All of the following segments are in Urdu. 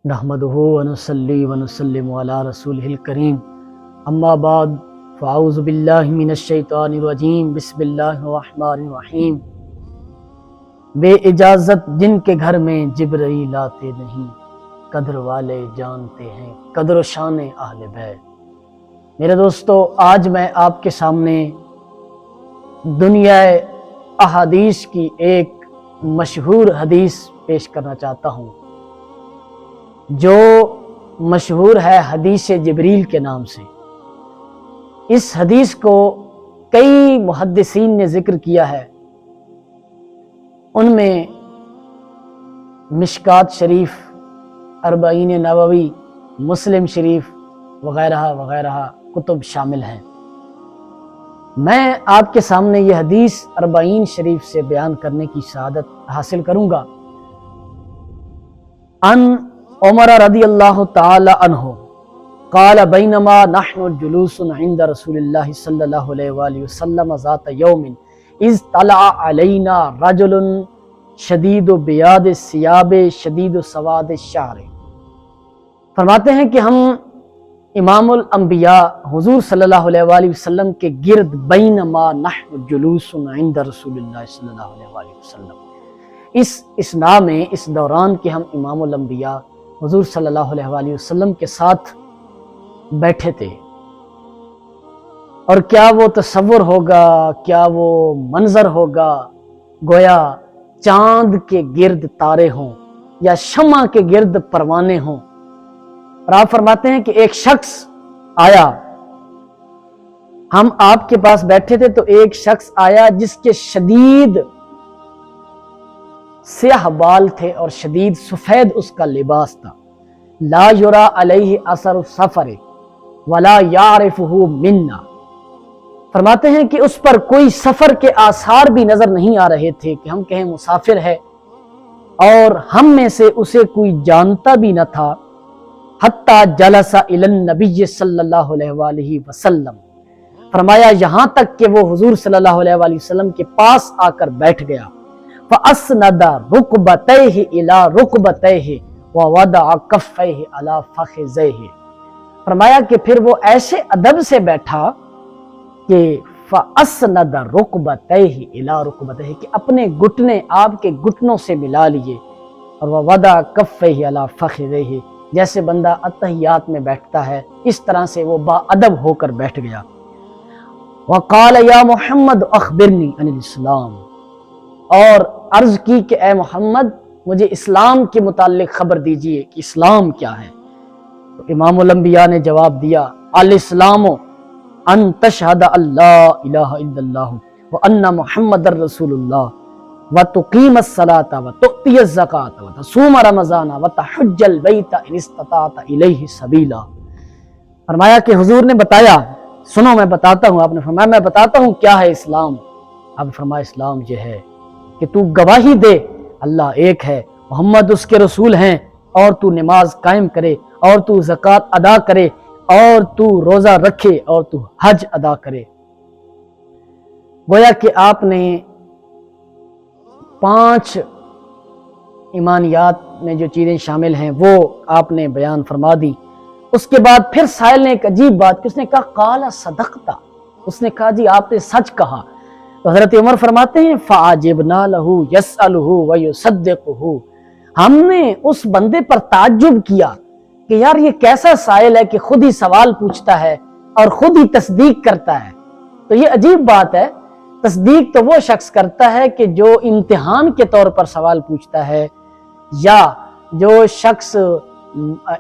نحمدہ ونصلی ونسلم علی رسولہ الکریم اما بعد فاعوذ باللہ من الشیطان الرجیم بسم اللہ الرحمن الرحیم۔ بے اجازت جن کے گھر میں جبرائیل آتے نہیں، قدر والے جانتے ہیں قدر و شان اہل بیت۔ میرے دوستو، آج میں آپ کے سامنے دنیا احادیث کی ایک مشہور حدیث پیش کرنا چاہتا ہوں، جو مشہور ہے حدیث جبریل کے نام سے۔ اس حدیث کو کئی محدثین نے ذکر کیا ہے، ان میں مشکات شریف، اربعین نووی، مسلم شریف وغیرہ وغیرہ کتب شامل ہیں۔ میں آپ کے سامنے یہ حدیث اربعین شریف سے بیان کرنے کی سعادت حاصل کروں گا۔ ان عمر رضی اللہ تعالی عنہ قال بینما نحن جلوس عند رسول اللہ صلی اللہ علیہ وآلہ وسلم ذات یوم اذ طلع علینا رجل شدید بیاض الثیاب شدید سواد الشعر۔ فرماتے ہیں کہ ہم امام الانبیاء حضور صلی اللہ علیہ وآلہ وسلم کے گرد بینما نحن جلوس عند رسول اللہ صلی اللہ علیہ وآلہ وسلم، اس اسنا میں، اس دوران کہ ہم امام الانبیاء حضور صلی اللہ علیہ وآلہ وسلم کے ساتھ بیٹھے تھے، اور کیا وہ تصور ہوگا، کیا وہ منظر ہوگا، گویا چاند کے گرد تارے ہوں یا شمع کے گرد پروانے ہوں۔ اور آپ فرماتے ہیں کہ ایک شخص آیا، ہم آپ کے پاس بیٹھے تھے تو ایک شخص آیا جس کے شدید سیاہ بال تھے اور شدید سفید اس کا لباس تھا۔ لا یرا علیہ اثر السفر ولا یعرفہ منا۔ فرماتے ہیں کہ اس پر کوئی سفر کے آثار بھی نظر نہیں آ رہے تھے کہ ہم کہیں مسافر ہے، اور ہم میں سے اسے کوئی جانتا بھی نہ تھا۔ حتی جلس الی النبی صلی اللہ علیہ وآلہ وسلم، فرمایا یہاں تک کہ وہ حضور صلی اللہ علیہ وآلہ وسلم کے پاس آ کر بیٹھ گیا۔ فَأَسْنَدَ رُكْبَتَيْهِ إِلَى رُكْبَتَيْهِ وَوَضَعَ كَفَّيْهِ عَلَى فَخِذَيْهِ۔ فرمایا کہ پھر وہ ایسے ادب سے بیٹھا کہ فَأَسْنَدَ رُكْبَتَيْهِ إِلَى رُكْبَتَيْهِ، کہ اپنے گھٹنے آپ کے گھٹنوں سے ملا لیے، اور وَوَضَعَ كَفَّيْهِ عَلَى فَخِذَيْهِ، جیسے بندہ اتحیات میں بیٹھتا ہے اس طرح سے وہ با ادب ہو کر بیٹھ گیا۔ وَقَالَ يَا مُحَمَّدُ أَخْبِرْنِي عَنِ الْإِسْلَامِ، اور عرض کی کہ اے محمد مجھے اسلام کے متعلق خبر دیجئے کہ اسلام کیا ہے۔ تو امام الانبیاء نے جواب دیا، الاسلام ان تشہد اللہ الہ الا اللہ وان محمد رسول اللہ وتقیم الصلاۃ وتؤتی الزکاۃ وتصوم رمضان وتحج البیت ان استطعت الیہ سبیلا۔ فرمایا کہ حضور نے بتایا، سنو میں بتاتا ہوں۔ آپ نے فرمایا میں بتاتا ہوں کیا ہے اسلام۔ آپ نے فرمایا اسلام یہ ہے کہ تو گواہی دے اللہ ایک ہے، محمد اس کے رسول ہیں، اور تو نماز قائم کرے، اور تو زکوٰۃ ادا کرے، اور تو روزہ رکھے، اور تو حج ادا کرے۔ گویا کہ آپ نے 5 ایمانیات میں جو چیزیں شامل ہیں وہ آپ نے بیان فرما دی۔ اس کے بعد پھر سائل نے ایک عجیب بات کی، اس نے کہا قال صدقتا، اس نے کہا جی آپ نے سچ کہا۔ تو حضرت عمر فرماتے ہیں فَعَجِبْنَا لَهُ يَسْأَلُهُ وَيُصَدِّقُهُ، ہم نے اس بندے پر تعجب کیا کہ یار یہ کیسا سائل ہے کہ خود ہی سوال پوچھتا ہے اور خود ہی تصدیق کرتا ہے۔ تو یہ عجیب بات ہے، تصدیق تو وہ شخص کرتا ہے کہ جو امتحان کے طور پر سوال پوچھتا ہے، یا جو شخص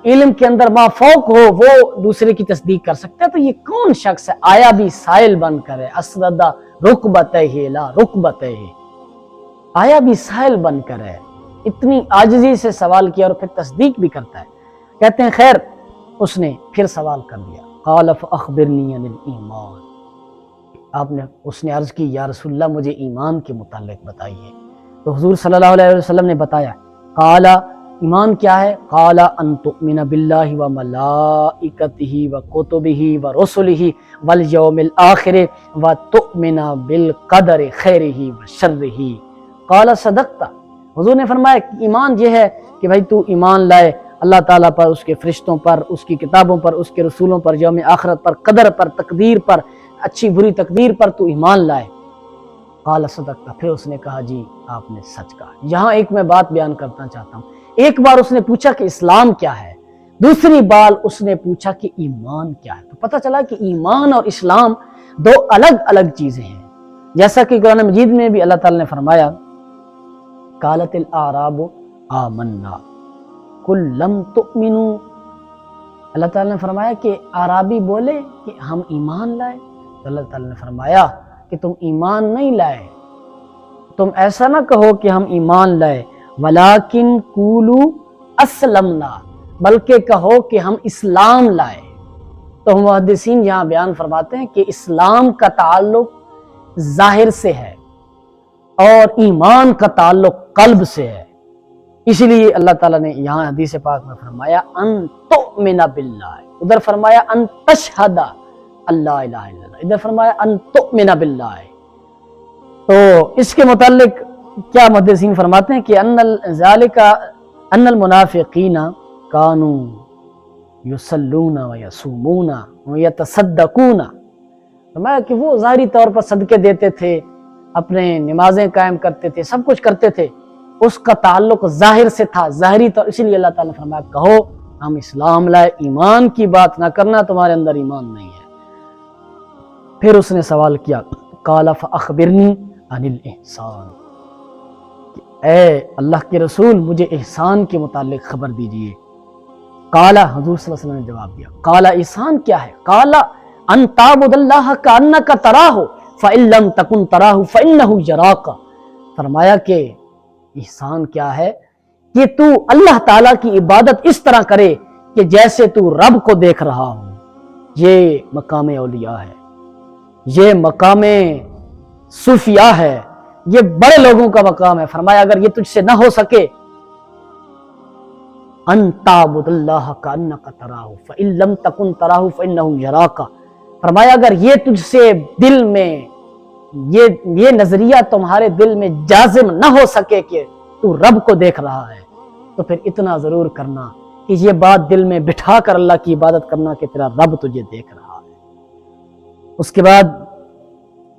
علم کے اندر مافوق ہو وہ دوسرے کی تصدیق کر سکتا ہے۔ تو یہ کون شخص ہے آیا بھی سائل بن کر ہے، اسودہ رکبتہ لا رکبتہ، آیا بھی سائل بن کر ہے، اتنی عاجزی سے سوال کیا اور پھر تصدیق بھی کرتا ہے۔ کہتے ہیں خیر اس نے پھر سوال کر دیا، قال فاخبرنی عن الایمان، اس نے عرض کی یا رسول اللہ مجھے ایمان کے متعلق بتائیے۔ تو حضور صلی اللہ علیہ وسلم نے بتایا، قال ایمان کیا ہے؟ قال ان تؤمن باللہ وملائکتہ وکتبہ ورسلہ والیوم الآخر وتؤمن بالقدر خیرہ وشرہ۔ قال صدقت، حضور نے فرمایا ایمان یہ ہے کہ بھائی تو ایمان لائے اللہ تعالیٰ پر، اس کے فرشتوں پر، اس کی کتابوں پر، اس کے رسولوں پر، یوم آخرت پر، قدر پر، تقدیر پر، اچھی بری تقدیر پر تو ایمان لائے۔ قال صدقت، پھر اس نے کہا جی آپ نے سچ کہا۔ یہاں ایک میں بات بیان کرنا چاہتا ہوں، ایک بار اس نے پوچھا کہ اسلام کیا ہے، دوسری بار اس نے پوچھا کہ ایمان کیا ہے، تو پتہ چلا کہ ایمان اور اسلام دو الگ الگ چیزیں ہیں۔ جیسا کہ قرآن مجید میں بھی اللہ تعالیٰ نے فرمایا قالت الاعراب آمنا قل لم تؤمنوا، اللہ تعالیٰ نے فرمایا کہ اعرابی بولے کہ ہم ایمان لائے، تو اللہ تعالیٰ نے فرمایا کہ تم ایمان نہیں لائے، تم ایسا نہ کہو کہ ہم ایمان لائے، ولیکن قولوا اسلمنا، بلکہ کہو کہ ہم اسلام لائے۔ تو محدثین یہاں بیان فرماتے ہیں کہ اسلام کا تعلق ظاہر سے ہے اور ایمان کا تعلق قلب سے ہے، اس لیے اللہ تعالیٰ نے یہاں حدیث پاک میں فرمایا ان تؤمن باللہ، ادھر فرمایا ان تشہد اللہ الہ الا اللہ، ادھر فرمایا ان تؤمن باللہ۔ تو اس کے متعلق کیا محدثین فرماتے ہیں کہ ان المنافقین کانوا یصلون ویصومون ویتصدقون، فرمایا کہ وہ ظاہری طور پر صدقے دیتے تھے، اپنے نمازیں قائم کرتے تھے، سب کچھ کرتے تھے، اس کا تعلق ظاہر سے تھا، ظاہری طور، اسی لیے اللہ تعالیٰ نے فرمایا کہو ہم اسلام لائے، ایمان کی بات نہ کرنا، تمہارے اندر ایمان نہیں ہے۔ پھر اس نے سوال کیا قال فاخبرنی عن الاحسان، اے اللہ کے رسول مجھے احسان کے متعلق خبر دیجئے۔ قال، حضور صلی اللہ علیہ وسلم نے جواب دیا، قال احسان کیا ہے؟ قال ان تعبد اللہ کانک تراہ فإن لم تکن تراہ فإنہ یراک، فرمایا کہ احسان کیا ہے کہ تو اللہ تعالیٰ کی عبادت اس طرح کرے کہ جیسے تو رب کو دیکھ رہا ہو۔ یہ مقام اولیاء ہے، یہ مقام صوفیاء ہے، یہ بڑے لوگوں کا مقام ہے۔ فرمایا اگر یہ تجھ سے نہ ہو سکے ان تعبد اللہ کانک تراہ فإن لم تکن تراہ فإنہ یراک، فرمایا اگر یہ تجھ سے دل میں یہ نظریہ تمہارے دل میں جازم نہ ہو سکے کہ تو رب کو دیکھ رہا ہے، تو پھر اتنا ضرور کرنا کہ یہ بات دل میں بٹھا کر اللہ کی عبادت کرنا کہ تیرا رب تجھے دیکھ رہا ہے۔ اس کے بعد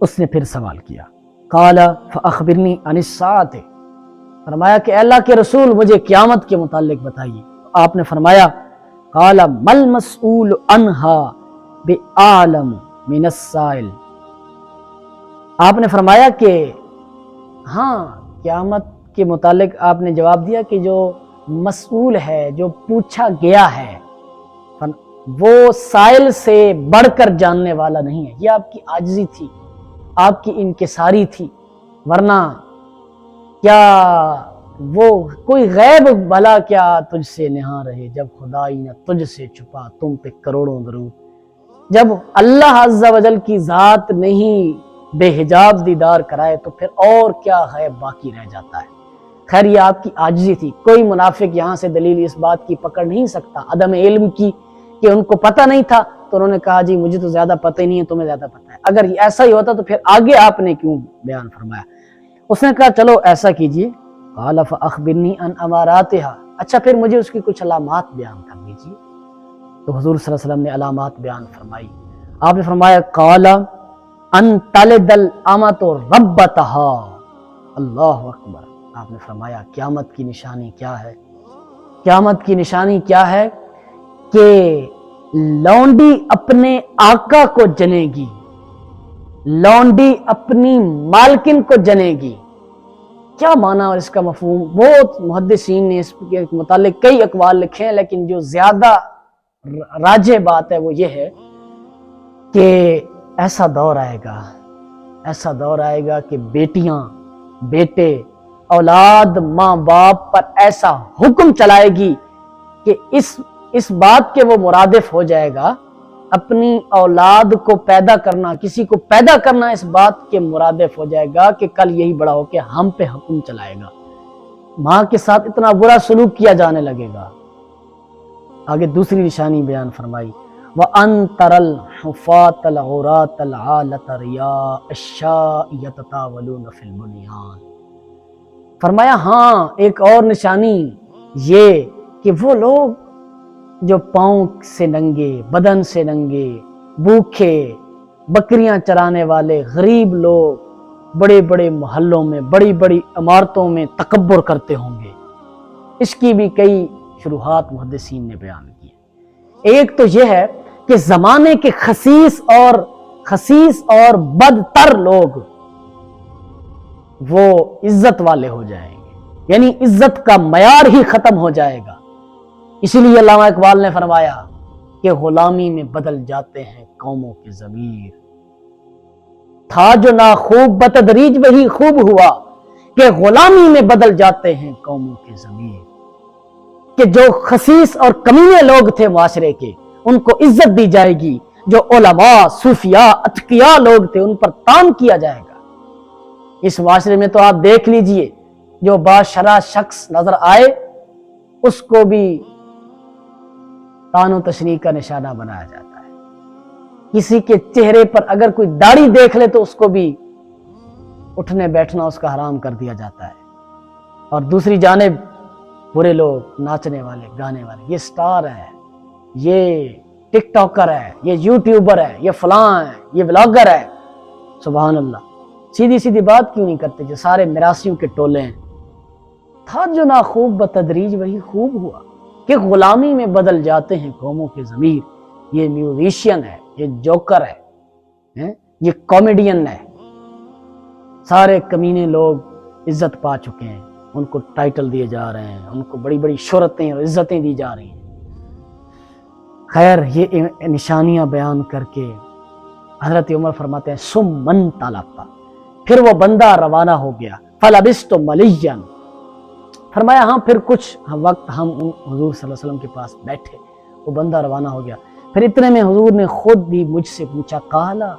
اس نے پھر سوال کیا قال فاخبرنی عن الساعۃ، فرمایا کہ اللہ کے رسول مجھے قیامت کے متعلق بتائیے۔ آپ نے فرمایا قال مل مسئول عنہا بعالم من السائل، آپ نے فرمایا کہ ہاں قیامت کے متعلق آپ نے جواب دیا کہ جو مسئول ہے، جو پوچھا گیا ہے، وہ سائل سے بڑھ کر جاننے والا نہیں ہے۔ یہ آپ کی عاجزی تھی، آپ کی انکساری تھی، ورنہ کیا وہ کوئی غیب بھلا کیا تجھ سے نہاں رہے، جب خدائی نہ تجھ سے چھپا تم پہ کروڑوں درود۔ جب اللہ عز و جل کی ذات نہیں بے حجاب دیدار کرائے تو پھر اور کیا غیب باقی رہ جاتا ہے۔ خیر یہ آپ کی عاجزی تھی، کوئی منافق یہاں سے دلیل اس بات کی پکڑ نہیں سکتا عدم علم کی کہ ان کو پتہ نہیں تھا تو انہوں نے کہا جی مجھے تو زیادہ پتہ ہی نہیں ہے، تمہیں زیادہ پتہ ہے۔ اگر ایسا ہی ہوتا تو پھر آگے آپ نے کیوں بیان فرمایا؟ اس نے کہا چلو ایسا کیجئے قال فاخبرنی عن اماراتها، اچھا پھر مجھے اس کی کچھ علامات بیان کر دیجئے۔ تو حضور صلی اللہ علیہ وسلم نے علامات بیان فرمائی۔ آپ نے فرمایا قال ان تلد الامۃ ربتها، اللہ اکبر۔ آپ نے فرمایا قیامت کی نشانی کیا ہے؟ قیامت کی نشانی کیا ہے کہ لونڈی اپنے آقا کو جنے گی، لونڈی اپنی مالکن کو جنے گی۔ کیا معنی اور اس کا مفہوم؟ بہت محدثین نے اس کے متعلق کئی اقوال لکھے ہیں، لیکن جو زیادہ راجح بات ہے وہ یہ ہے کہ ایسا دور آئے گا، ایسا دور آئے گا کہ بیٹیاں بیٹے اولاد ماں باپ پر ایسا حکم چلائے گی کہ اس بات کے وہ مرادف ہو جائے گا، اپنی اولاد کو پیدا کرنا، کسی کو پیدا کرنا اس بات کے مرادف ہو جائے گا کہ کل یہی بڑا ہو کے ہم پہ حکم چلائے گا، ماں کے ساتھ اتنا برا سلوک کیا جانے لگے گا۔ آگے دوسری نشانی بیان فرمائی وَأَن تَرَى الْحُفَاةَ الْعُرَاةَ الْعَالَةَ رِيَاءَ الشَّاءِ يَتَطَاوَلُونَ فِي الْبُنْيَانِ، فرمایا ہاں ایک اور نشانی یہ کہ وہ لوگ جو پاؤں سے ننگے، بدن سے ننگے، بھوکے، بکریاں چرانے والے غریب لوگ بڑے بڑے محلوں میں، بڑی بڑی عمارتوں میں تکبر کرتے ہوں گے۔ اس کی بھی کئی شروحات محدثین نے بیان کی ہیں۔ ایک تو یہ ہے کہ زمانے کے خسیس اور بدتر لوگ وہ عزت والے ہو جائیں گے، یعنی عزت کا معیار ہی ختم ہو جائے گا۔ اسی لیے علامہ اقبال نے فرمایا کہ غلامی میں بدل جاتے ہیں قوموں کے ضمیر۔ تھا جو ناخوب بتدریج وہی خوب ہوا، کہ غلامی میں بدل جاتے ہیں قوموں کے ضمیر۔ کہ جو خسیس اور کمینے لوگ تھے معاشرے کے، ان کو عزت دی جائے گی۔ جو علماء، صوفیاء، اتقیاء لوگ تھے، ان پر تان کیا جائے گا۔ اس معاشرے میں تو آپ دیکھ لیجئے، جو باشرح شخص نظر آئے اس کو بھی تان و تشنیع کا نشانہ بنایا جاتا ہے۔ کسی کے چہرے پر اگر کوئی داڑھی دیکھ لے تو اس کو بھی اٹھنے بیٹھنا اس کا حرام کر دیا جاتا ہے۔ اور دوسری جانب برے لوگ، ناچنے والے، گانے والے، یہ سٹار ہے، یہ ٹک ٹاکر ہے، یہ یوٹیوبر ہے، یہ فلاں ہے، یہ بلاگر ہے۔ سبحان اللہ، سیدھی سیدھی بات کیوں نہیں کرتے جو سارے میراسیوں کے ٹولے ہیں۔ تھا جو ناخوب بتدریج وہی خوب ہوا، کہ غلامی میں بدل جاتے ہیں قوموں کے ضمیر۔ یہ میوزیشین ہے، یہ جوکر ہے، یہ کامیڈین ہے۔ سارے کمینے لوگ عزت پا چکے ہیں، ان کو ٹائٹل دیے جا رہے ہیں، ان کو بڑی بڑی شہرتیں اور عزتیں دی جا رہی ہیں۔ خیر، یہ نشانیاں بیان کر کے حضرت عمر فرماتے ہیں سم من طلقا، پھر وہ بندہ روانہ ہو گیا۔ فلبست ملیا، فرمایا ہاں پھر کچھ وقت ہم حضور صلی اللہ علیہ وسلم کے پاس بیٹھے، وہ بندہ روانہ ہو گیا۔ پھر اتنے میں حضور نے خود بھی مجھ سے پوچھا، قالا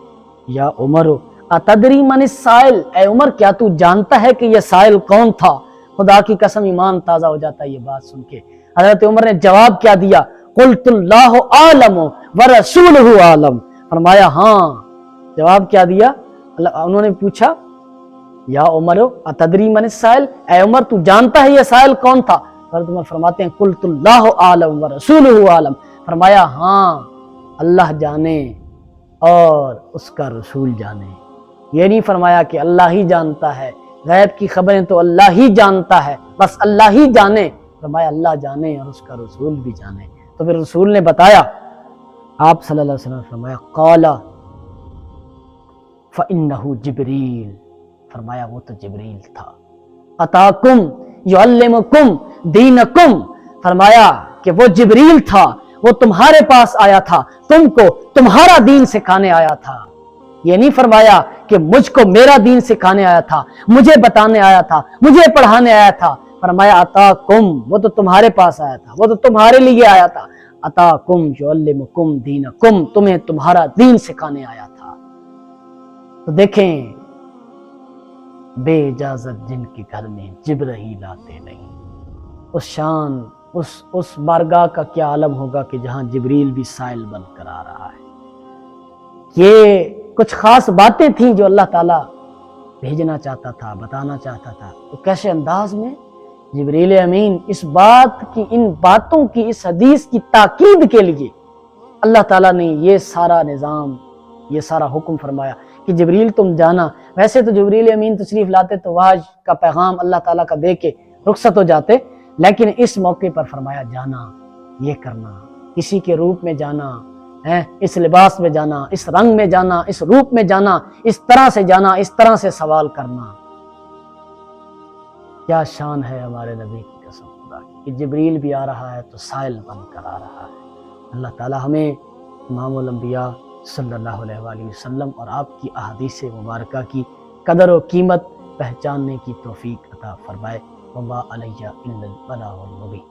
یا عمر اتدری من السائل، اے عمر کیا تو جانتا ہے کہ یہ سائل کون تھا؟ خدا کی قسم ایمان تازہ ہو جاتا ہے یہ بات سن کے۔ حضرت عمر نے جواب کیا دیا؟ قلت اللہ عالم ورسولہ عالم، فرمایا ہاں، جواب کیا دیا؟ انہوں نے پوچھا یا عمر اتدری من السائل، اے عمر تو جانتا ہے یہ سائل کون تھا؟ حضرت عمر فرماتے ہیں قلت اللہ عالم ورسولہ عالم، فرمایا ہاں اللہ جانے اور اس کا رسول جانے۔ یہ نہیں فرمایا کہ اللہ ہی جانتا ہے، غیب کی خبریں تو اللہ ہی جانتا ہے، بس اللہ ہی جانے، فرمایا اللہ جانے اور اس کا رسول بھی جانے۔ تو پھر رسول نے بتایا، آپ صلی اللہ علیہ وسلم نے فرمایا قال فإنہ جبریل، فرمایا وہ تو جبریل تھا۔ اتاکم یعلمکم دینکم، فرمایا کہ وہ جبریل تھا، وہ تمہارے پاس آیا تھا، تم کو تمہارا دین سکھانے آیا تھا۔ یہ نہیں فرمایا کہ مجھ کو میرا دین سکھانے آیا تھا، مجھے بتانے آیا تھا، مجھے پڑھانے آیا تھا۔ فرمایا اتاکم، وہ تو تمہارے پاس آیا تھا، وہ تو تمہارے لیے آیا تھا۔ اتاکم یعلمکم دینکم، تمہیں تمہارا دین سکھانے آیا تھا۔ تو دیکھیں، بے اجازت جن کے گھر میں جبرائیل آتے نہیں، اس شان اس بارگاہ کا کیا عالم ہوگا کہ جہاں جبریل بھی سائل بن کر آ رہا ہے۔ یہ کچھ خاص باتیں تھیں جو اللہ تعالیٰ بھیجنا چاہتا تھا، بتانا چاہتا تھا۔ تو کیسے انداز میں جبریل امین اس بات کی، ان باتوں کی، اس حدیث کی تاکید کے لیے اللہ تعالیٰ نے یہ سارا نظام، یہ سارا حکم فرمایا کہ جبریل تم جانا۔ ویسے تو جبریل امین تشریف لاتے تو وحی کا پیغام اللہ تعالیٰ کا دے کے رخصت ہو جاتے، لیکن اس موقع پر فرمایا جانا، یہ کرنا، کسی کے روپ میں جانا، اس لباس میں جانا، اس رنگ میں جانا، اس روپ میں جانا، اس طرح سے جانا، اس طرح سے سوال کرنا۔ کیا شان ہے ہمارے نبی کی قسم خدا کی کہ جبریل بھی آ رہا ہے تو سائل بن کر آ رہا ہے۔ اللہ تعالیٰ ہمیں امام الانبیاء صلی اللہ علیہ وآلہ وسلم اور آپ کی احادیث مبارکہ کی قدر و قیمت پہچاننے کی توفیق عطا فرمائے۔ وما علیہ الا البلاغ المبین۔